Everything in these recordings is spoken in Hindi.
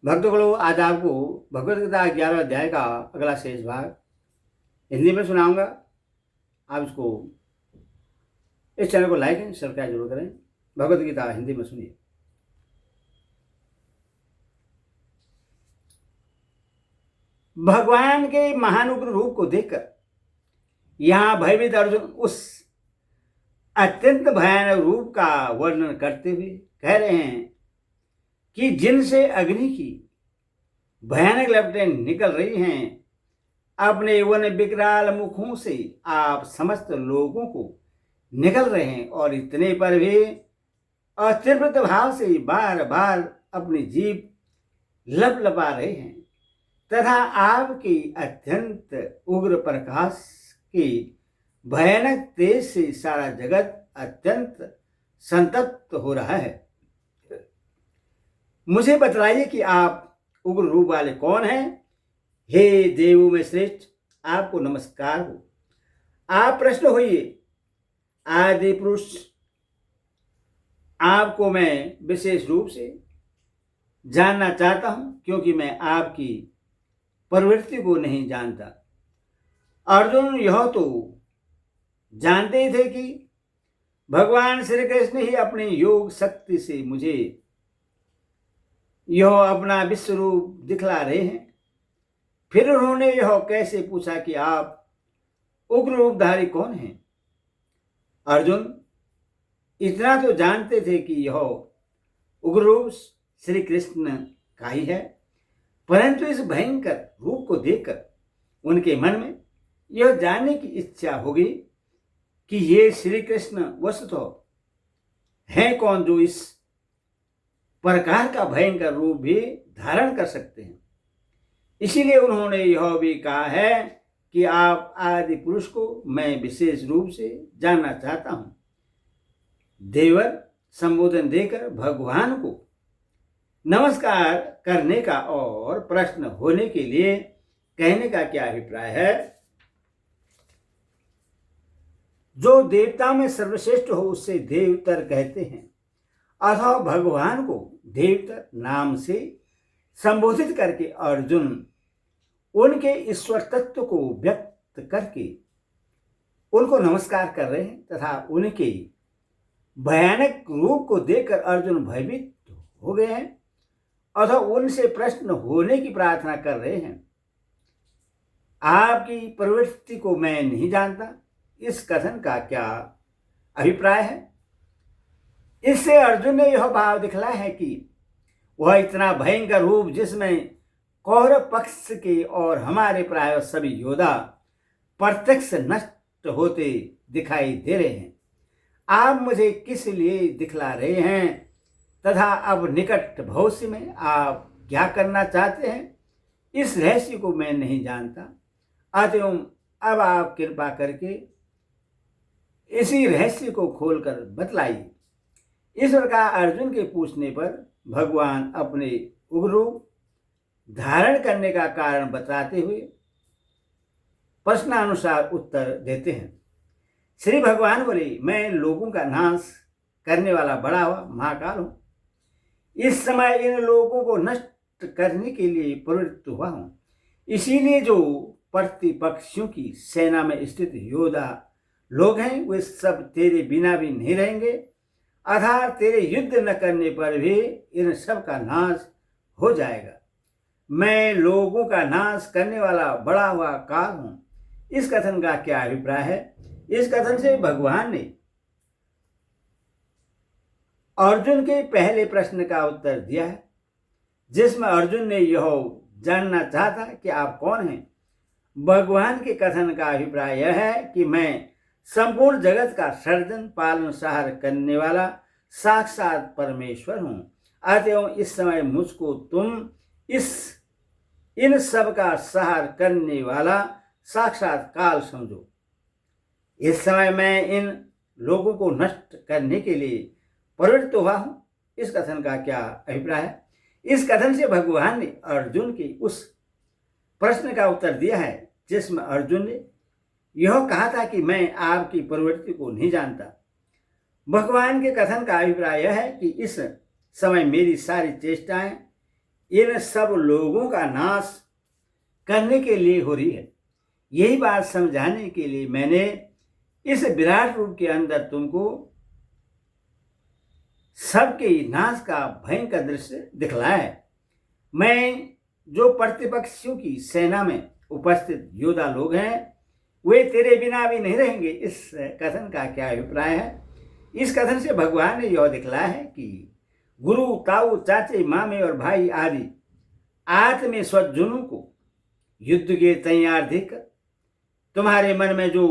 भक्तगणों, आज आपको भगवद गीता 11 अध्याय का अगला शेष भाग हिंदी में सुनाऊंगा। आप इसको इस चैनल को लाइक एंड सब्सक्राइब जरूर करें। भगवद गीता हिंदी में सुनिए। भगवान के महान उग्र रूप को देखकर यहाँ भयभीत अर्जुन उस अत्यंत भयानक रूप का वर्णन करते हुए कह रहे हैं कि जिनसे अग्नि की भयानक लपटें निकल रही हैं, अपने वन विकराल मुखों से आप समस्त लोगों को निकल रहे हैं और इतने पर भी अतीव्र भाव से बार बार अपनी जीभ लपलपा रहे हैं तथा आपकी अत्यंत उग्र प्रकाश की भयानक तेज से सारा जगत अत्यंत संतप्त हो रहा है। मुझे बतलाइए कि आप उग्र रूप वाले कौन हैं? हे देवों में श्रेष्ठ, आपको नमस्कार हो। आप प्रश्न होइए। आदि पुरुष, आपको मैं विशेष रूप से जानना चाहता हूं क्योंकि मैं आपकी प्रवृत्ति को नहीं जानता। अर्जुन यह तो जानते ही थे कि भगवान श्री कृष्ण ही अपनी योग शक्ति से मुझे यह अपना विश्व रूप दिखला रहे हैं। फिर उन्होंने यह कैसे पूछा कि आप उग्र रूपधारी कौन हैं? अर्जुन इतना तो जानते थे कि यह उग्र रूप श्री कृष्ण का ही है, परंतु इस भयंकर रूप को देखकर उनके मन में यह जानने की इच्छा होगी कि ये श्री कृष्ण वस्तुतः हैं कौन जो इस प्रकार का भयंकर रूप भी धारण कर सकते हैं। इसीलिए उन्होंने यह भी कहा है कि आप आदि पुरुष को मैं विशेष रूप से जानना चाहता हूं। देवर संबोधन देकर भगवान को नमस्कार करने का और प्रश्न होने के लिए कहने का क्या अभिप्राय है? जो देवता में सर्वश्रेष्ठ हो उसे देवतर कहते हैं, अथवा भगवान को देवतर नाम से संबोधित करके अर्जुन उनके ईश्वर तत्व को व्यक्त करके उनको नमस्कार कर रहे हैं तथा उनके भयानक रूप को देखकर अर्जुन भयभीत हो गए हैं अथवा उनसे प्रश्न होने की प्रार्थना कर रहे हैं। आपकी प्रवृत्ति को मैं नहीं जानता, इस कथन का क्या अभिप्राय है? इससे अर्जुन ने यह भाव दिखलाया है कि वह इतना भयंकर रूप जिसमें कौरव पक्ष के और हमारे प्राय सभी योद्धा प्रत्यक्ष नष्ट होते दिखाई दे रहे हैं, आप मुझे किस लिए दिखला रहे हैं तथा अब निकट भविष्य में आप क्या करना चाहते हैं, इस रहस्य को मैं नहीं जानता। अतः अब आप कृपा करके इसी रहस्य को खोलकर बतलाइए। इस प्रकार अर्जुन के पूछने पर भगवान अपने उग्र रूप धारण करने का कारण बताते हुए प्रश्नानुसार उत्तर देते हैं। श्री भगवान बोले, मैं लोगों का नाश करने वाला बड़ा हुआ महाकाल हूं। इस समय इन लोगों को नष्ट करने के लिए प्रवृत्त हुआ हूं। इसीलिए जो प्रतिपक्षियों की सेना में स्थित योद्धा लोग हैं वे सब तेरे बिना भी नहीं रहेंगे, अर्थात तेरे युद्ध न करने पर भी इन सब का नाश हो जाएगा। मैं लोगों का नाश करने वाला बड़ा हुआ काल हूं। इस कथन का क्या अभिप्राय है? इस कथन से भगवान ने अर्जुन के पहले प्रश्न का उत्तर दिया है, जिसमें अर्जुन ने यह जानना चाहता कि आप कौन हैं। भगवान के कथन का अभिप्राय यह है कि मैं संपूर्ण जगत का सर्जन पालन सहार करने वाला साक्षात परमेश्वर हूं। अतएव इस समय मुझको तुम इन सब का सहार करने वाला साक्षात काल समझो। इस समय मैं इन लोगों को नष्ट करने के लिए प्रवृत्त हुआ हूं। इस कथन का क्या अभिप्राय है? इस कथन से भगवान ने अर्जुन के उस प्रश्न का उत्तर दिया है जिसमें अर्जुन ने यह कहा था कि मैं आपकी प्रवृत्ति को नहीं जानता। भगवान के कथन का अभिप्राय यह है कि इस समय मेरी सारी चेष्टाएं इन सब लोगों का नाश करने के लिए हो रही है। यही बात समझाने के लिए मैंने इस विराट रूप के अंदर तुमको सबके नाश का भयंकर दृश्य दिखलाया है। मैं जो प्रतिपक्षियों की सेना में उपस्थित योद्धा लोग हैं वे तेरे बिना भी नहीं रहेंगे। इस कथन का क्या अभिप्राय है? इस कथन से भगवान ने यह दिखलाया है कि गुरु, ताऊ, चाचे, मामे और भाई आदि आत्म स्वजनों को युद्ध के तैयार देखकर तुम्हारे मन में जो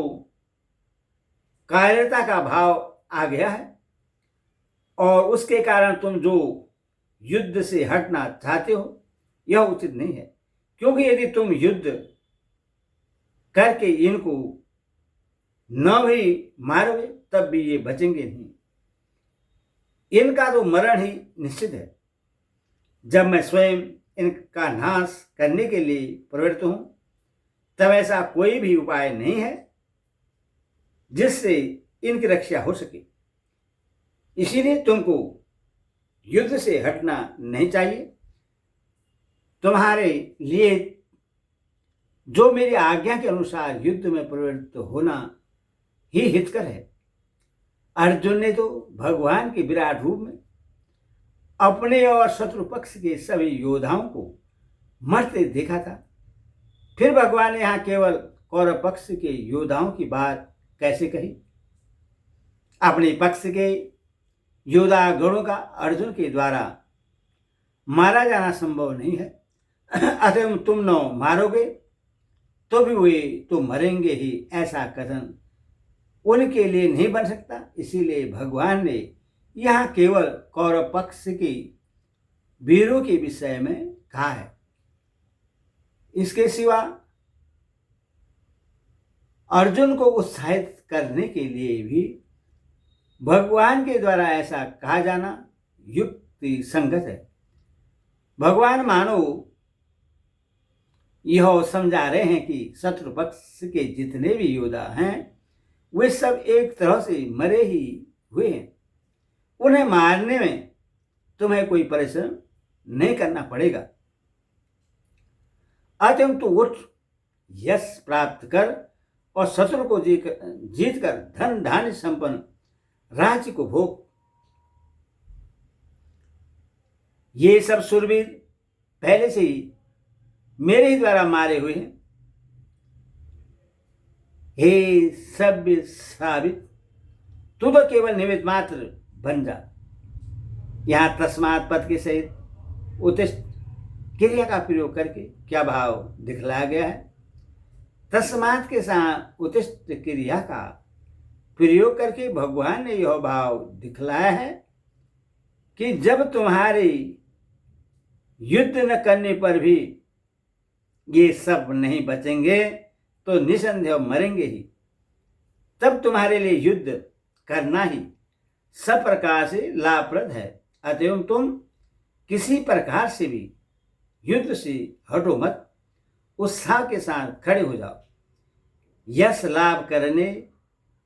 कायरता का भाव आ गया है और उसके कारण तुम जो युद्ध से हटना चाहते हो यह उचित नहीं है, क्योंकि यदि तुम युद्ध करके इनको न भी मारोगे तब भी ये बचेंगे नहीं। इनका तो मरण ही निश्चित है। जब मैं स्वयं इनका नाश करने के लिए प्रवृत्त हूं तब ऐसा कोई भी उपाय नहीं है जिससे इनकी रक्षा हो सके। इसीलिए तुमको युद्ध से हटना नहीं चाहिए। तुम्हारे लिए जो मेरी आज्ञा के अनुसार युद्ध में प्रवृत्त होना ही हितकर है। अर्जुन ने तो भगवान के विराट रूप में अपने और शत्रु पक्ष के सभी योद्धाओं को मरते देखा था। फिर भगवान ने यहाँ केवल कौरव पक्ष के योद्धाओं की बात कैसे कही? अपने पक्ष के योद्धा गणों का अर्जुन के द्वारा मारा जाना संभव नहीं है। अतः तुम न मारोगे तो भी वे तो मरेंगे ही, ऐसा कथन उनके लिए नहीं बन सकता। इसीलिए भगवान ने यहाँ केवल कौरव पक्ष के वीरों के विषय में कहा है। इसके सिवा अर्जुन को उत्साहित करने के लिए भी भगवान के द्वारा ऐसा कहा जाना युक्ति संगत है। भगवान मानो यह समझा रहे हैं कि शत्रु पक्ष के जितने भी योद्धा हैं वे सब एक तरह से मरे ही हुए हैं। उन्हें मारने में तुम्हें कोई परिश्रम नहीं करना पड़ेगा। अतः तो उठ, यश प्राप्त कर और शत्रु को जीत कर धन धान्य संपन्न राज्य को भोग। ये सब शूरवीर पहले से ही मेरे ही द्वारा मारे हुए हैं। हे सभ्य साबित, तू तो केवल निमित्त मात्र बन जा। यहाँ तस्मात् पद के सहित उत्तिष्ठ क्रिया का प्रयोग करके क्या भाव दिखलाया गया है? तस्मात् के साथ उत्तिष्ठ क्रिया का प्रयोग करके भगवान ने यह भाव दिखलाया है कि जब तुम्हारे युद्ध न करने पर भी ये सब नहीं बचेंगे तो निसंदेह मरेंगे ही। तब तुम्हारे लिए युद्ध करना ही सब प्रकार से लाभप्रद है। अतएव तुम किसी प्रकार से भी युद्ध से हटो मत, उत्साह के साथ खड़े हो जाओ। यश लाभ करने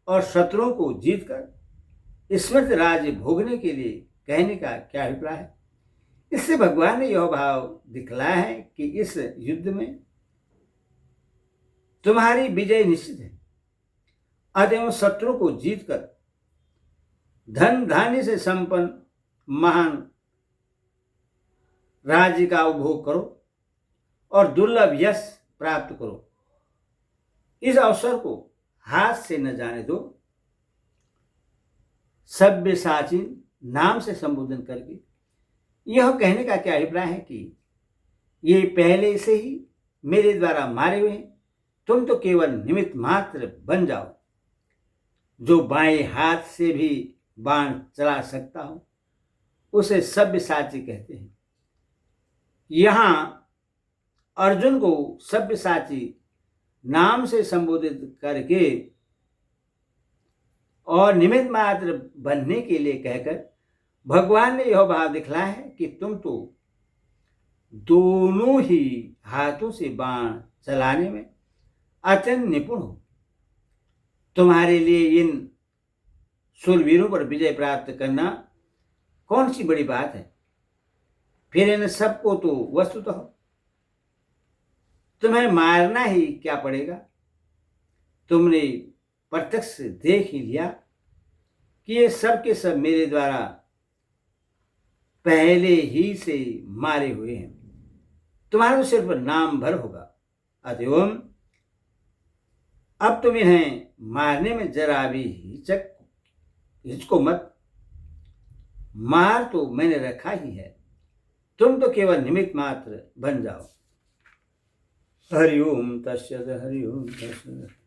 और शत्रुओं को जीतकर स्मृत राज्य भोगने के लिए कहने का क्या अभिप्राय है? इससे भगवान ने यह भाव दिखलाया है कि इस युद्ध में तुम्हारी विजय निश्चित है। अतएव शत्रु को जीतकर धन धान्य से संपन्न महान राज्य का उपभोग करो और दुर्लभ यश प्राप्त करो। इस अवसर को हाथ से न जाने दो। सब्यसाची नाम से संबोधन करके यह कहने का क्या अभिप्राय है कि ये पहले से ही मेरे द्वारा मारे हुए हैं, तुम तो केवल निमित्त मात्र बन जाओ। जो बाएं हाथ से भी बाण चला सकता हो उसे सब्यसाची कहते हैं। यहाँ अर्जुन को सब्यसाची नाम से संबोधित करके और निमित्त मात्र बनने के लिए कहकर भगवान ने यह भाव दिखलाया है कि तुम तो दोनों ही हाथों से बाण चलाने में अत्यंत निपुण हो। तुम्हारे लिए इन शूरवीरों पर विजय प्राप्त करना कौन सी बड़ी बात है? फिर इन सबको तो वस्तुतः तुम्हें मारना ही क्या पड़ेगा। तुमने प्रत्यक्ष देख ही लिया कि ये सब के सब मेरे द्वारा पहले ही से मारे हुए हैं। तुम्हारा तो सिर्फ नाम भर होगा। अतएव अब तुम इन्हें मारने में जरा भी हिचको मत। मार तो मैंने रखा ही है, तुम तो केवल निमित्त मात्र बन जाओ। हरि ओम तस्सत्, हरि ओम तस्सत्।